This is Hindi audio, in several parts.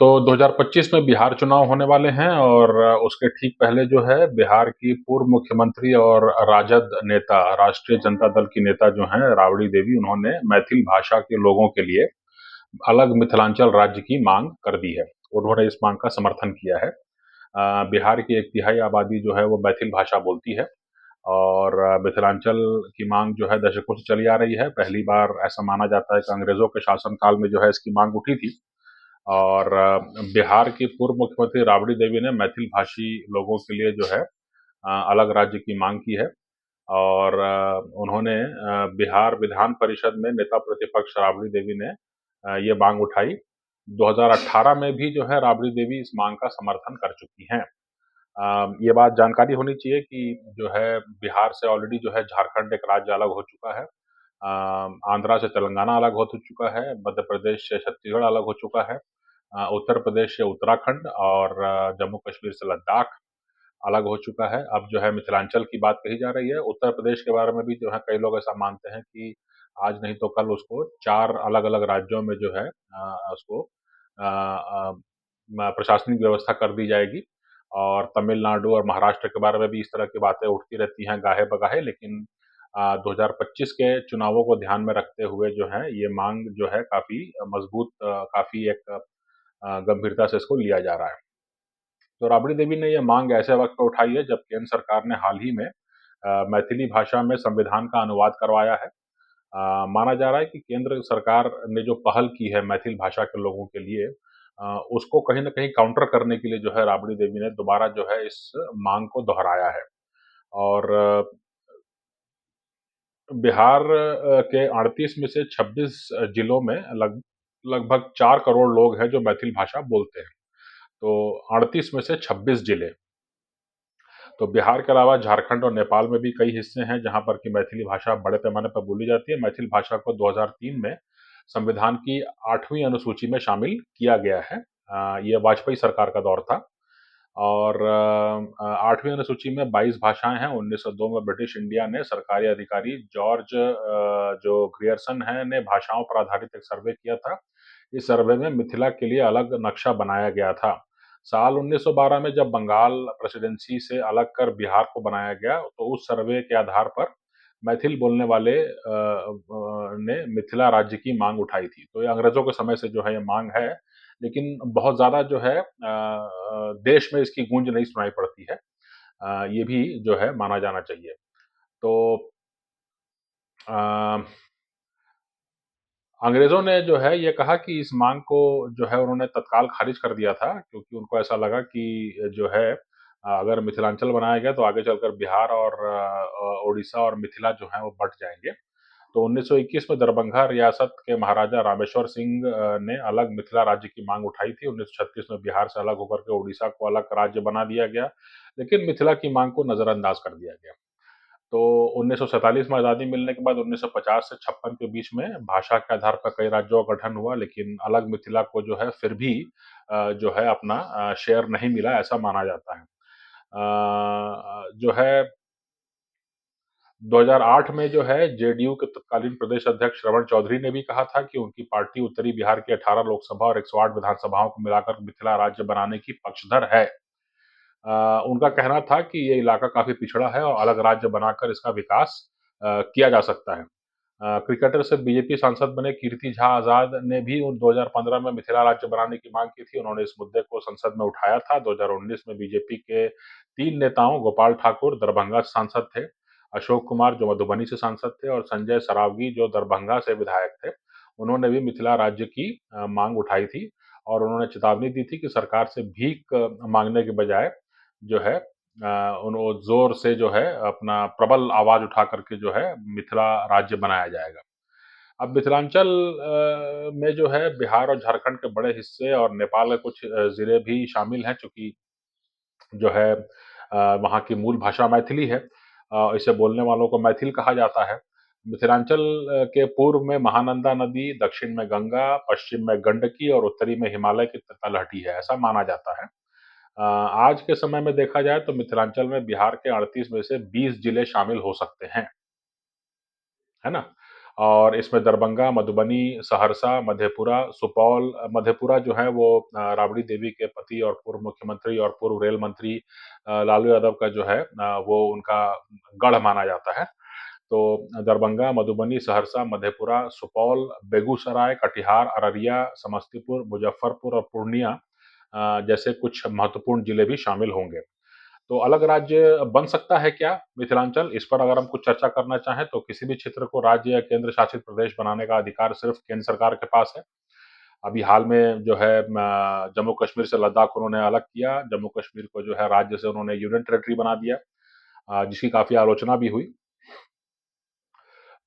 तो 2025 में बिहार चुनाव होने वाले हैं और उसके ठीक पहले जो है बिहार की पूर्व मुख्यमंत्री और राजद नेता, राष्ट्रीय जनता दल की नेता जो हैं राबड़ी देवी, उन्होंने मैथिल भाषा के लोगों के लिए अलग मिथिलांचल राज्य की मांग कर दी है। उन्होंने इस मांग का समर्थन किया है। बिहार की 1 तिहाई आबादी जो है वो मैथिल भाषा बोलती है और मिथिलांचल की मांग जो है दशकों से चली आ रही है। पहली बार ऐसा माना जाता है कि अंग्रेजों के शासनकाल में जो है इसकी मांग उठी थी और बिहार की पूर्व मुख्यमंत्री राबड़ी देवी ने मैथिल भाषी लोगों के लिए जो है अलग राज्य की मांग की है और उन्होंने बिहार विधान परिषद में नेता प्रतिपक्ष राबड़ी देवी ने ये मांग उठाई। 2018 में भी जो है राबड़ी देवी इस मांग का समर्थन कर चुकी हैं। ये बात जानकारी होनी चाहिए कि जो है बिहार से ऑलरेडी जो है झारखंड एक राज्य अलग हो चुका है। आंध्रा से तेलंगाना अलग हो चुका है, मध्य प्रदेश से छत्तीसगढ़ अलग हो चुका है। उत्तर प्रदेश से उत्तराखंड और जम्मू कश्मीर से लद्दाख अलग हो चुका है। अब जो है मिथिलांचल की बात कही जा रही है। उत्तर प्रदेश के बारे में भी जो है कई लोग ऐसा मानते हैं कि आज नहीं तो कल उसको 4 अलग-अलग राज्यों में जो है उसको प्रशासनिक व्यवस्था कर दी जाएगी और तमिलनाडु और महाराष्ट्र के बारे में भी इस तरह की बातें उठती रहती हैं गाहे-बगाहे, लेकिन 2025 के चुनावों को ध्यान में रखते हुए जो है ये मांग जो है काफ़ी मजबूत, काफ़ी एक गंभीरता से इसको लिया जा रहा है। तो राबड़ी देवी ने ये मांग ऐसे वक़्त पे उठाई है जब केंद्र सरकार ने हाल ही में मैथिली भाषा में संविधान का अनुवाद करवाया है। माना जा रहा है कि केंद्र सरकार ने जो पहल की है मैथिल भाषा के लोगों के लिए, उसको कहीं न कहीं काउंटर करने के लिए जो है राबड़ी देवी ने दोबारा जो है इस मांग को दोहराया है और बिहार के 38 में से 26 जिलों में लगभग 4 करोड़ लोग हैं जो मैथिल भाषा बोलते हैं। तो 38 में से 26 जिले। तो बिहार के अलावा झारखंड और नेपाल में भी कई हिस्से हैं जहाँ पर कि मैथिली भाषा बड़े पैमाने पर बोली जाती है। मैथिल भाषा को 2003 में संविधान की 8वीं अनुसूची में शामिल किया गया है। ये वाजपेयी सरकार का दौर था और 8वीं अनुसूची में 22 भाषाएँ हैं। 1902 में ब्रिटिश इंडिया ने सरकारी अधिकारी जॉर्ज जो ग्रियर्सन हैं ने भाषाओं पर आधारित एक सर्वे किया था। इस सर्वे में मिथिला के लिए अलग नक्शा बनाया गया था। साल 1912 में जब बंगाल प्रेसिडेंसी से अलग कर बिहार को बनाया गया, तो उस सर्वे के आधार पर मैथिल बोलने वाले ने मिथिला राज्य की माँग उठाई थी। तो ये अंग्रेज़ों के समय से जो है ये माँग है, लेकिन बहुत ज़्यादा जो है देश में इसकी गूंज नहीं सुनाई पड़ती है। ये भी जो है माना जाना चाहिए। तो अ अंग्रेज़ों ने जो है ये कहा कि इस माँग को जो है उन्होंने तत्काल ख़ारिज कर दिया था क्योंकि उनको ऐसा लगा कि जो है अगर मिथिलांचल बनाया गया तो आगे चलकर बिहार और उड़ीसा और मिथिला जो हैं वो बँट जाएँगे। तो 1921 में दरभंगा रियासत के महाराजा रामेश्वर सिंह ने अलग मिथिला राज्य की माँग उठाई थी। 1936 में बिहार से अलग होकर के उड़ीसा को अलग राज्य बना दिया गया, लेकिन मिथिला की माँग को नज़रअंदाज कर दिया गया। तो 1947 में आज़ादी मिलने के बाद 1950 से 56 के बीच में भाषा के आधार पर कई राज्यों का गठन हुआ, लेकिन अलग मिथिला को जो है फिर भी जो है अपना शेयर नहीं मिला, ऐसा माना जाता है। जो है 2008 में जो है जेडीयू के तत्कालीन प्रदेश अध्यक्ष श्रवण चौधरी ने भी कहा था कि उनकी पार्टी उत्तरी बिहार की 18 लोकसभा और 108 विधानसभाओं को मिलाकर मिथिला राज्य बनाने की पक्षधर है। उनका कहना था कि ये इलाका काफ़ी पिछड़ा है और अलग राज्य बनाकर इसका विकास किया जा सकता है। क्रिकेटर से बीजेपी सांसद बने कीर्ति झा आज़ाद ने भी उन 2015 में मिथिला राज्य बनाने की मांग की थी। उन्होंने इस मुद्दे को संसद में उठाया था। 2019 में बीजेपी के 3 नेताओं गोपाल ठाकुर दरभंगा से सांसद थे, अशोक कुमार जो मधुबनी से सांसद थे और संजय सरावगी जो दरभंगा से विधायक थे। उन्होंने भी मिथिला राज्य की मांग उठाई थी और उन्होंने चेतावनी दी थी कि सरकार से भीख माँगने के बजाय जो है उन्हों ज़ोर से जो है अपना प्रबल आवाज़ उठा कर के जो है मिथिला राज्य बनाया जाएगा। अब मिथिलांचल में जो है बिहार और झारखंड के बड़े हिस्से और नेपाल के कुछ ज़िले भी शामिल हैं चूँकि जो है वहाँ की मूल भाषा मैथिली है। इसे बोलने वालों को मैथिल कहा जाता है। मिथिलांचल के पूर्व में महानंदा नदी, दक्षिण में गंगा, पश्चिम में गंडकी और उत्तरी में हिमालय की तलहटी है, ऐसा माना जाता है। आज के समय में देखा जाए तो मिथिलांचल में बिहार के 38 में से 20 जिले शामिल हो सकते हैं, है ना? और इसमें दरभंगा, मधुबनी, सहरसा, मधेपुरा, सुपौल मधेपुरा जो है वो राबड़ी देवी के पति और पूर्व मुख्यमंत्री और पूर्व रेल मंत्री लालू यादव का जो है वो उनका गढ़ माना जाता है। तो दरभंगा, मधुबनी, सहरसा, मधेपुरा, सुपौल, बेगूसराय, कटिहार, अररिया, समस्तीपुर, मुजफ्फरपुर और पूर्णिया जैसे कुछ महत्वपूर्ण जिले भी शामिल होंगे। तो अलग राज्य बन सकता है क्या मिथिलांचल? इस पर अगर हम कुछ चर्चा करना चाहें तो किसी भी क्षेत्र को राज्य या केंद्र शासित प्रदेश बनाने का अधिकार सिर्फ केंद्र सरकार के पास है। अभी हाल में जो है जम्मू कश्मीर से लद्दाख उन्होंने अलग किया, जम्मू कश्मीर को जो है राज्य से उन्होंने यूनियन टेरिटरी बना दिया, जिसकी काफ़ी आलोचना भी हुई।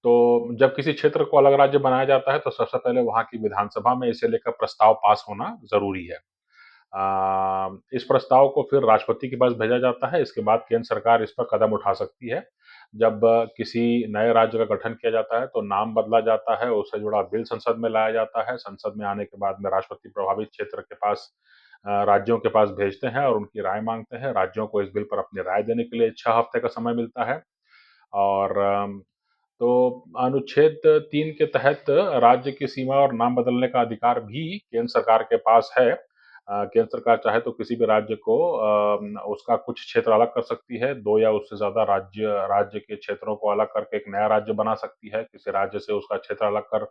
तो जब किसी क्षेत्र को अलग राज्य बनाया जाता है तो सबसे पहले वहाँ की विधानसभा में इसे लेकर प्रस्ताव पास होना ज़रूरी है। इस प्रस्ताव को फिर राष्ट्रपति के पास भेजा जाता है, इसके बाद केंद्र सरकार इस पर कदम उठा सकती है। जब किसी नए राज्य का गठन किया जाता है तो नाम बदला जाता है, उससे जुड़ा बिल संसद में लाया जाता है, संसद में आने के बाद में राष्ट्रपति प्रभावित क्षेत्र के पास राज्यों के पास भेजते हैं और उनकी राय माँगते हैं। राज्यों को इस बिल पर अपनी राय देने के लिए 6 हफ्ते का समय मिलता है और तो अनुच्छेद 3 के तहत राज्य की सीमा और नाम बदलने का अधिकार भी केंद्र सरकार के पास है। केंद्र सरकार चाहे तो किसी भी राज्य को उसका कुछ क्षेत्र अलग कर सकती है, 2 या उससे ज़्यादा राज्य राज्य के क्षेत्रों को अलग करके एक नया राज्य बना सकती है, किसी राज्य से उसका क्षेत्र अलग कर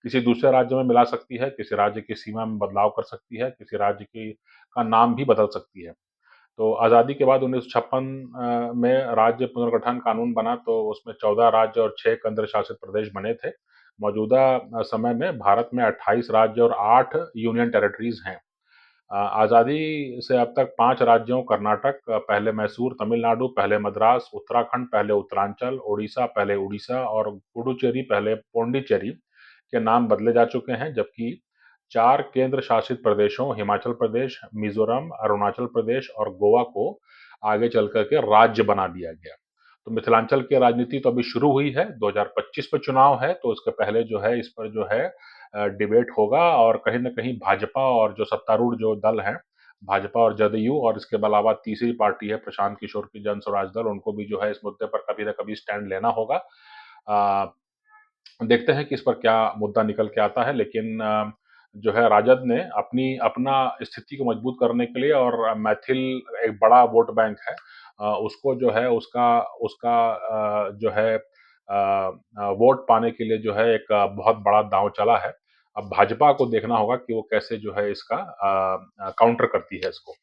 किसी दूसरे राज्य में मिला सकती है, किसी राज्य की सीमा में बदलाव कर सकती है, किसी राज्य की का नाम भी बदल सकती है। तो आज़ादी के बाद 1956 में राज्य पुनर्गठन कानून बना तो उसमें 14 राज्य और 6 केंद्र शासित प्रदेश बने थे। मौजूदा समय में भारत में 28 राज्य और 8 यूनियन टेरिटरीज़ हैं। आज़ादी से अब तक 5 राज्यों कर्नाटक, पहले मैसूर, तमिलनाडु, पहले मद्रास, उत्तराखंड, पहले उत्तरांचल, ओडिशा, पहले उड़ीसा और पुडुचेरी, पहले पौंडीचेरी के नाम बदले जा चुके हैं, जबकि 4 केंद्र शासित प्रदेशों हिमाचल प्रदेश, मिज़ोरम, अरुणाचल प्रदेश और गोवा को आगे चल कर के राज्य बना दिया गया। तो मिथिलांचल की राजनीति तो अभी शुरू हुई है, 2025 में चुनाव है, तो उसके पहले जो है इस पर जो है डिबेट होगा और कहीं न कहीं भाजपा और जो सत्तारूढ़ जो दल हैं, भाजपा और जदयू और इसके अलावा तीसरी पार्टी है प्रशांत किशोर की जन स्वराज दल, उनको भी जो है इस मुद्दे पर कभी न कभी स्टैंड लेना होगा। अ, देखते हैं कि इस पर क्या मुद्दा निकल के आता है, लेकिन जो है राजद ने अपना स्थिति को मजबूत करने के लिए और मैथिल एक बड़ा वोट बैंक है, उसको जो है उसका उसका जो है वोट पाने के लिए जो है एक बहुत बड़ा दांव चला है। अब भाजपा को देखना होगा कि वो कैसे जो है इसका काउंटर करती है इसको।